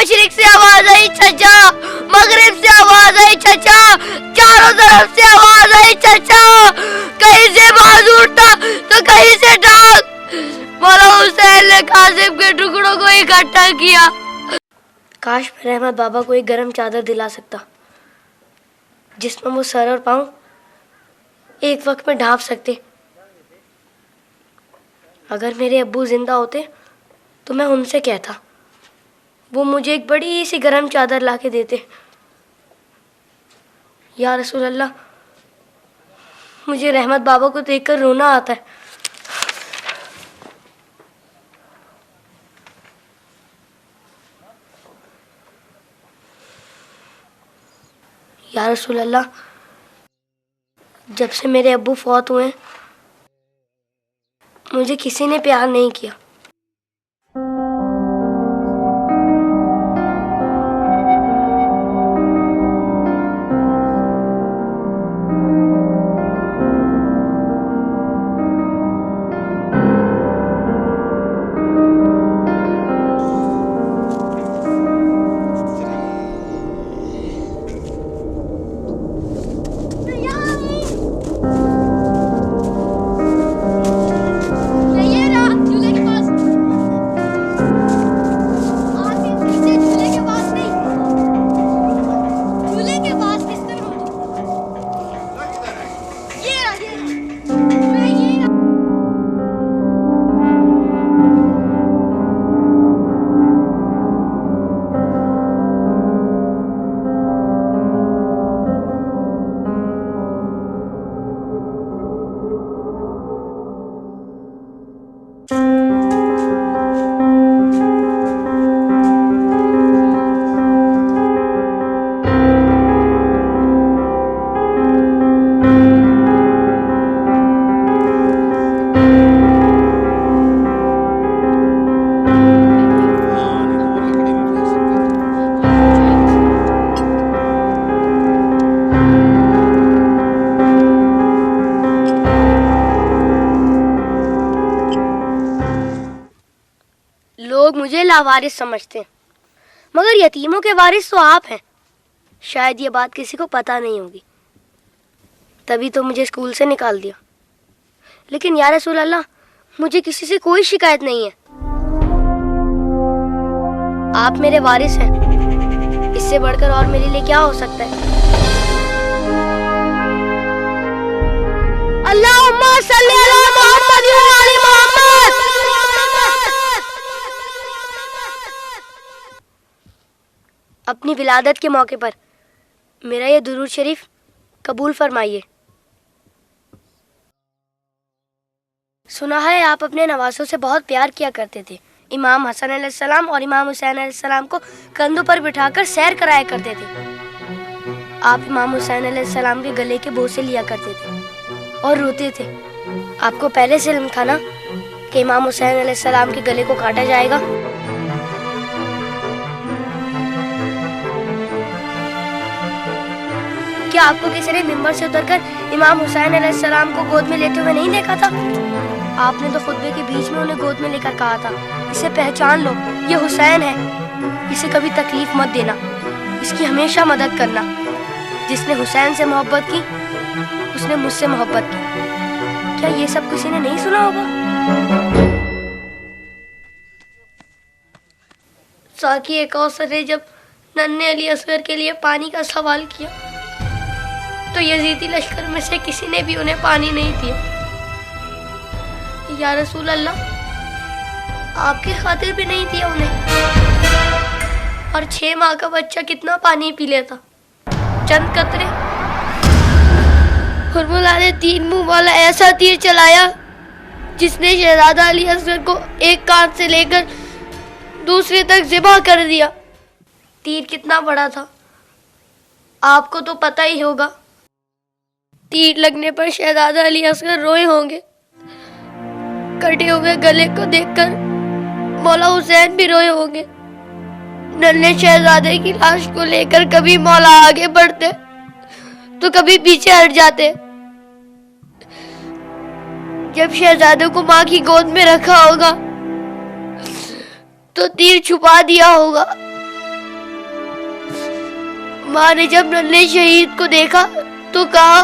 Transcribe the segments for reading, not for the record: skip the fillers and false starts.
मशरिक से आवाज आई चचा, मगरिब से आवाज आई चचा, चारों तरफ से आवाज आई चचा, कहीं से बाजूर था तो कहीं से डाक। मौला हुसैन ने कासिम के टुकड़ों को इकट्ठा किया। काश मैं रहमत बाबा को एक गरम चादर दिला सकता जिसमें वो सर और पाँव एक वक्त में ढांप सकते। अगर मेरे अब्बू जिंदा होते तो मैं उनसे कहता वो मुझे एक बड़ी सी गरम चादर ला के देते। या रसूल अल्लाह, मुझे रहमत बाबा को देखकर रोना आता है। या रसूल अल्लाह, जब से मेरे अब्बू फौत हुए मुझे किसी ने प्यार नहीं किया। लोग मुझे लावारिस समझते हैं, मगर यतीमों के वारिस तो आप हैं। शायद ये बात किसी को पता नहीं होगी, तभी तो मुझे स्कूल से निकाल दिया। लेकिन या रसूल अल्लाह, मुझे किसी से कोई शिकायत नहीं है। आप मेरे वारिस हैं, इससे बढ़कर और मेरे लिए क्या हो सकता है। अल्लाहुम्मा सल्ली अला मुहम्मद व आलि मुहम्मद। अपनी विलादत के मौके पर मेरा ये दुरूद शरीफ कबूल फरमाइए। सुना है आप अपने नवासों से बहुत प्यार किया करते थे। इमाम हसन अलैहिस्सलाम और इमाम हुसैन अलैहिस्सलाम को कंधों पर बिठाकर सैर कराया करते थे। आप इमाम हुसैन अलैहिस्सलाम के गले के बोसे लिया करते थे और रोते थे। आपको पहले से इल्म था ना कि इमाम हुसैन अलैहिस्सलाम के गले को काटा जाएगा। क्या आपको किसी ने मिंबर से उतरकर इमाम हुसैन अलैहिस्सलाम को गोद में लेते हुए नहीं देखा था? आपने तो खुतबे के बीच में उन्हें गोद में लेकर कहा था, इसे पहचान लो, ये हुसैन है, इसे कभी तकलीफ मत देना, इसकी हमेशा मदद करना। जिसने हुसैन से मोहब्बत की उसने मुझसे मोहब्बत की। क्या ये सब किसी ने नहीं सुना होगा? साकी कौसर ने जब नन्हे अली असगर के लिए पानी का सवाल किया तो यजीदी लश्कर में से किसी ने भी उन्हें पानी नहीं दिया। या रसूल अल्लाह, आपकी खातिर भी नहीं दिया उन्हें। और 6 माह का बच्चा कितना पानी पी लेता? चंद कतरे। हुर्मुला ने 3 मुंह वाला ऐसा तीर चलाया जिसने शहजादा अली असगर को एक कान से लेकर दूसरे तक ज़िबा कर दिया। तीर कितना बड़ा था आपको तो पता ही होगा। तीर लगने पर शहजादा अली असगर रोए होंगे। कटे हुए गले को देखकर मौला हुसैन भी रोए होंगे। नन्हे शहजादे की लाश को लेकर कभी मौला आगे बढ़ते तो कभी पीछे हट जाते। जब शहजादे को माँ की गोद में रखा होगा तो तीर छुपा दिया होगा माँ ने जब नन्हे शहीद को देखा तो कहा,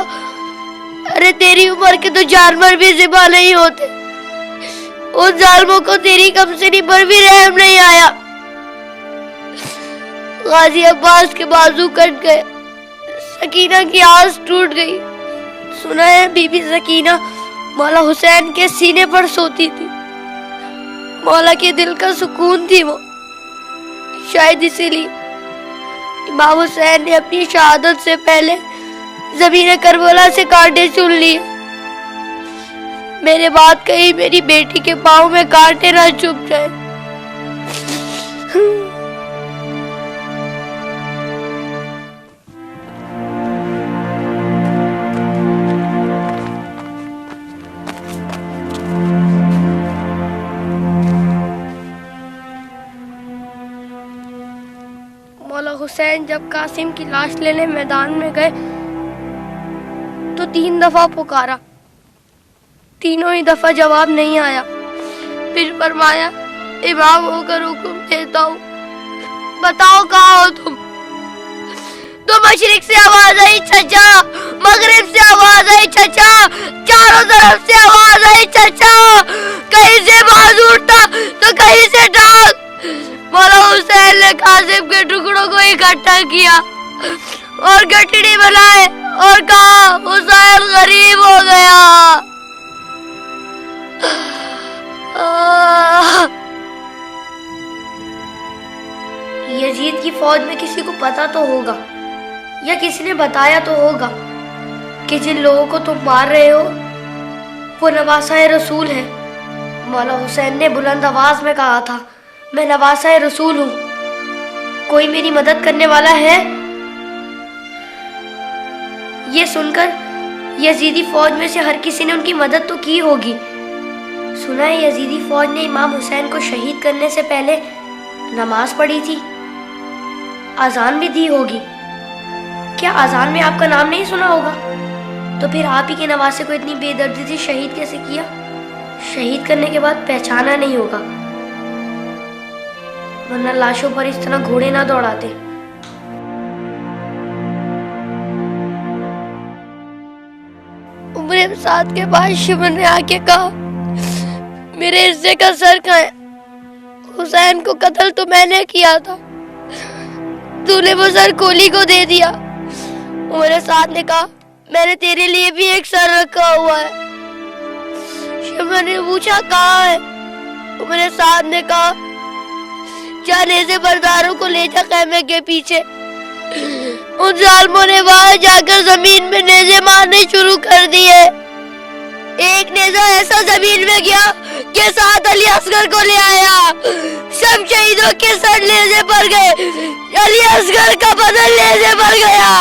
अरे तेरी उम्र के तो जानवर भी ज़िबा नहीं होते। उन जालिमों को तेरी कमसिनी पर भी रहम नहीं आया। गाजी अब्बास के बाजू कट गए, सकीना की आस टूट गई। सुना है बीबी सकीना मौला हुसैन के सीने पर सोती थी। मौला के दिल का सुकून थी वो। शायद इसीलिए इमाम हुसैन ने अपनी शहादत से पहले ज़मीन करबला से कांटे चुन लिए। मेरे बात कहीं मेरी बेटी के पाँव में कांटे ना चुभ जाए। मौला हुसैन जब कासिम की लाश लेने मैदान में गए तो 3 दफा पुकारा, तीनों ही दफा जवाब नहीं आया। फिर फरमाया, इमाम होकर हुक्म देता हूँ, बताओ कहाँ हो तुम? तो मशरिक से आवाज आई चचा, मगरिब से आवाज आई चचा, चारों तरफ से आवाज आई चचा। कहीं से बाज उठता तो कहीं से डाल। मौला हुसैन ने कासिम के टुकड़ों को इकट्ठा किया और गठड़ी बनाए और कहा, हुसैन गरीब हो गया। यजीद की फौज में किसी को पता तो होगा या किसी ने बताया तो होगा कि जिन लोगों को तुम मार रहे हो वो नवासा रसूल है। मौला हुसैन ने बुलंद आवाज में कहा था, मैं नवासा रसूल हूँ, कोई मेरी मदद करने वाला है? ये सुनकर यजीदी फौज में से हर किसी ने उनकी मदद तो की होगी। सुना है यजीदी फौज ने इमाम हुसैन को शहीद करने से पहले नमाज पढ़ी थी, अजान भी दी होगी। क्या अजान में आपका नाम नहीं सुना होगा? तो फिर आप ही के नवासे को इतनी बेदर्दी से शहीद कैसे किया? शहीद करने के बाद पहचाना नहीं होगा, वरना लाशों पर इस तरह घोड़े ना दौड़ाते। उम्र साथ के बाद शिवन ने आके कहा, मेरे हिस्से का सर कहाँ है? हुसैन को कत्ल तो मैंने किया था, तूने वो सर कोली को दे दिया। उमर साथ ने कहा, मैंने तेरे लिए भी एक सर रखा हुआ है। शिवन ने पूछा, कहाँ है? उमर साथ ने कहा, जाने से बरदारों को ले जा खैमे के पीछे। उन जालिमों ने वहां जाकर जमीन में नेज़े मारने शुरू कर दिए। एक नेज़ा ऐसा जमीन में गया कि साथ अली असगर को ले आया। सब शहीदों के सर नेज़े पर गए, अली असगर का बदन नेज़े पर गया।